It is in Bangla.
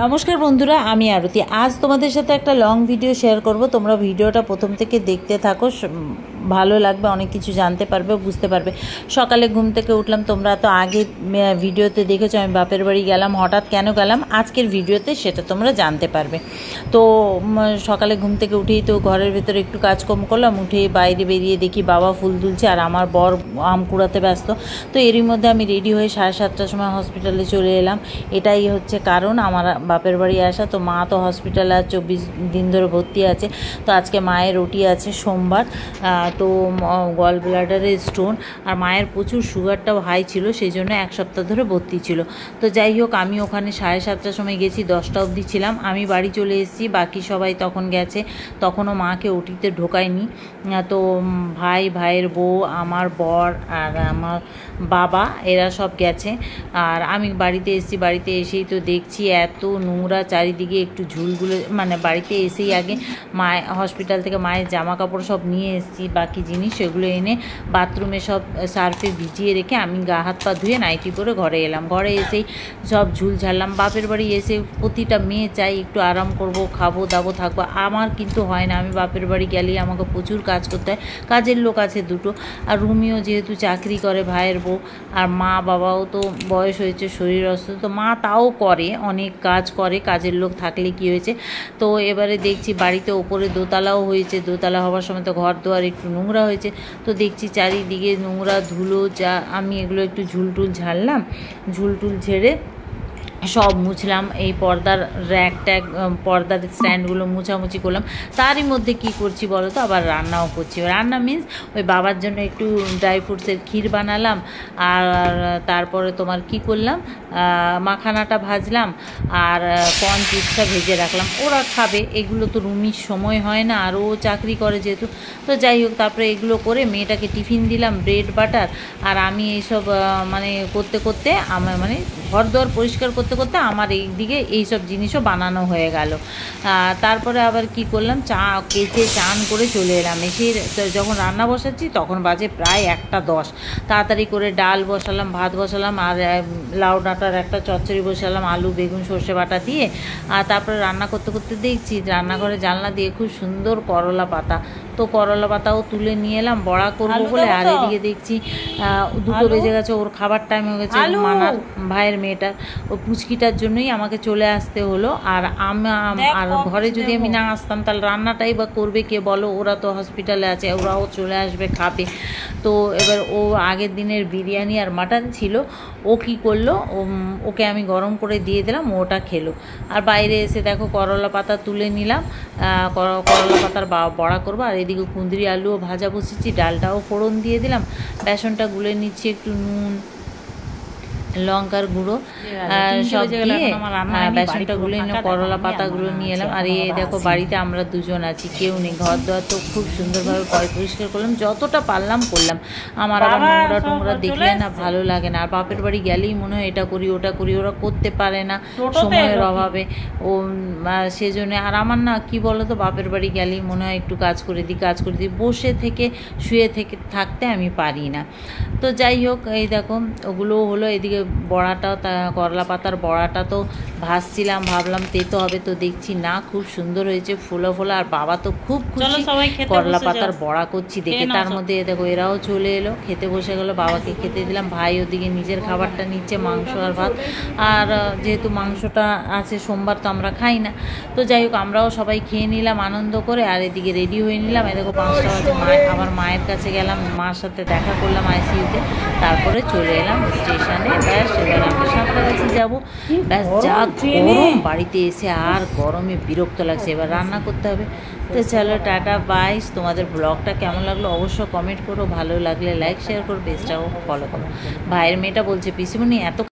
নমস্কার বন্ধুরা, আমি আরতি। আজ তোমাদের সাথে একটা লং ভিডিও শেয়ার করব। তোমরা ভিডিওটা প্রথম থেকে দেখতে থাকো, ভালো লাগবে, অনেক কিছু জানতে পারবে, বুঝতে পারবে। সকালে ঘুম থেকে উঠলাম, তোমরা তো আগে ভিডিওতে দেখেছো আমি বাপের বাড়ি গেলাম। হঠাৎ কেন গেলাম আজকের ভিডিওতে সেটা তোমরা জানতে পারবে। তো সকালে ঘুম থেকে উঠেই তো ঘরের ভেতরে একটু কাজকর্ম করলাম, উঠে বাইরে বেরিয়ে দেখি বাবা ফুল তুলছে আর আমার বর আম কুড়াতে ব্যস্ত। তো এরই মধ্যে আমি রেডি হয়ে 7:30টার সময় হসপিটালে চলে এলাম। এটাই হচ্ছে কারণ আমার বাপের বাড়ি আসা। তো মা তো হসপিটালে 24 দিন ধরে ভর্তি আছে। তো আজকে মায়ের ওটি আছে সোমবার। তো গল ব্লাডারের স্টোন, আর মায়ের প্রচুর সুগারটাও হাই ছিল, সেই জন্য 1 সপ্তাহ ধরে ভর্তি ছিল। তো যাই হোক, আমি ওখানে 7:30টার সময় গেছি, 10টা অবধি ছিলাম। আমি বাড়ি চলে এসেছি, বাকি সবাই তখন গেছে। তখনও মাকে ওটিতে ঢোকায়নি। তো ভাইয়ের বউ, আমার বর আর আমার বাবা, এরা সব গেছে। আর আমি বাড়িতে এসেছি। বাড়িতে এসেই তো দেখছি এত নোংরা চারিদিকে। একটু ঝুলগুলো মানে বাড়িতে এসেই আগে হসপিটাল থেকে মায়ের জামা কাপড় সব নিয়ে এসেছি, বাকি জিনিস সেগুলো এনে বাথরুমে সব সার্ফে ভিজিয়ে রেখে আমি গা হাত পা ধুয়ে নাইটি পরে ঘরে এলাম। ঘরে এসেই সব ঝুল ঝাড়লাম। বাপের বাড়ি এসে প্রতিটা মেয়ে চাই একটু আরাম করব, খাবো দাবো, থাকবো। আমার কিন্তু হয় না। আমি বাপের বাড়ি গেলেই আমাকে প্রচুর কাজ করতে হয়। কাজের লোক আছে 2টো, আর রুমিও যেহেতু চাকরি করে, ভাইয়ের বউ, আর মা বাবাও তো বয়স হয়েছে, শরীর অসুস্থ। তো মা তাও করে, অনেক কাজ করে, কাজের লোক থাকলে কি হয়েছে। তো এবারে দেখছি বাড়িতে ওপরে দোতলাও হয়েছে। দোতলা হওয়ার সময় তো ঘর দুয়ার একটু নোংরা হয়েছে। তো দেখছি চারিদিকে নোংরা ধুলো, যা আমি এগুলো একটু ঝুলটুল ঝাড়লাম। ঝুলটুল ঝেড়ে সব মুছলাম। এই পর্দার পর্দার স্ট্যান্ডগুলো মুছামুছি করলাম। তারই মধ্যে কি করছি বলো তো, আবার রান্নাও করছি। রান্না মিন্স ওই বাবার জন্য একটু ড্রাই ফ্রুটসের ক্ষীর বানালাম। আর তারপরে তোমার কি করলাম, মাখানাটা ভাজলাম আর কর্ন চিপসটা ভেজে রাখলাম। ওরা খাবে, এগুলো তো রুমির সময় হয় না, আর ও চাকরি করে যেহেতু। তো যাই হোক, তারপরে এগুলো করে মেয়েটাকে টিফিন দিলাম, ব্রেড বাটার। আর আমি এইসব করতে করতে আমার ঘর দোয়ার পরিষ্কার করতে করতে আমার এই দিকে এইসব জিনিসও বানানো হয়ে গেল। তারপরে আবার কি করলাম, কেচে চান করে চলে এলাম। এসে যখন রান্না বসাচ্ছি তখন বাজে প্রায় 1:10। তাড়াতাড়ি করে ডাল বসালাম, ভাত বসালাম, আর লাউ ডাঁটার একটা চচ্চড়ি বসালাম, আলু বেগুন সর্ষে বাটা দিয়ে। আর তারপরে রান্না করতে করতে দেখছি রান্নাঘরে জানলা দিয়ে খুব সুন্দর করলা পাতা। তো করলা পাতাও তুলে নিয়ে এলাম বড়া করবো বলে। আর এদিকে দেখছি 2টো বেজে গেছে, ওর খাবার টাইম হয়ে গেছে। মানার ভাইয়ের মেয়েটার, ও পুচকিটার জন্যই আমাকে চলে আসতে হলো। আর আর ঘরে যদি আমি না আসতাম তাহলে রান্নাটাই বা করবে কে বলো। ওরা তো হসপিটালে আছে, ওরাও চলে আসবে, খাবে। তো এবার ও আগের দিনের বিরিয়ানি আর মাটন ছিল, ও কি করলো, ওকে আমি গরম করে দিয়ে দিলাম, ওটা খেলো। আর বাইরে এসে দেখো করলা পাতা তুলে নিলাম, করলা পাতার বড়া করবো। আর এদিকে কুঁদরি আলুও ভাজা বসেছি, ডালটাও ফোড়ন দিয়ে দিলাম, বেসনটা গুলে নিচ্ছি, একটু নুন লঙ্কার গুঁড়ো সব দিয়ে বেসনটা গুলে করলা পাতাগুলো নিয়ে এলাম। আর এই দেখো বাড়িতে আমরা 2জন আছি, কেউ নেই। ঘর দোয়ার তো খুব সুন্দরভাবে পরিষ্কার করলাম, যতটা পারলাম করলাম। আমার আবার নোংরা টোংরা দেখলে না ভালো লাগে না। আর বাপের বাড়ি গেলেই মনে হয় এটা করি ওটা করি, ওরা করতে পারে না সময়ের অভাবে। ও সেজন্য। আর আমার না কি বলো তো, বাপের বাড়ি গেলেই মনে হয় একটু কাজ করে দিই, বসে থেকে শুয়ে থেকে থাকতে আমি পারি না। তো যাই হোক, এই দেখো ওগুলোও হলো। এদিকে বড়াটাও, করলা পাতার বড়াটা তো ভাজছিলাম, ভাবলাম তেতো হবে, তো দেখছি না খুব সুন্দর হয়েছে, ফুলো ফোলা। আর বাবা তো খুব খুশি করলা পাতার বড়া করছি দেখে। তার মধ্যে দেখো এরাও চলে এলো, খেতে বসে গেলো, বাবাকে খেতে দিলাম। ভাই ওদিকে নিজের খাবারটা নিচ্ছে, মাংস আর ভাত। আর যেহেতু মাংসটা আছে, সোমবার তো আমরা খাই না। তো যাই হোক, আমরাও সবাই খেয়ে নিলাম আনন্দ করে। আর এদিকে রেডি হয়ে নিলাম। এই দেখো 5টা বাজে, আবার মায়ের কাছে গেলাম, মার সাথে দেখা করলাম আইসিইউতে। তারপরে চলে এলাম স্টেশনে। ব্যাস এবার আমরা সাঁতরাগাছি যাবো। ব্যাস যা গরম, বাড়িতে এসে আর গরমে বিরক্ত লাগছে, এবার রান্না করতে হবে। তো চলো টাটা বাই। তোমাদের ব্লগটা কেমন লাগলো অবশ্য কমেন্ট করো, ভালো লাগলে লাইক শেয়ার করো, পেজটাও ফলো করো। ভাইয়ের মেয়েটা বলছে পিসিমণি এত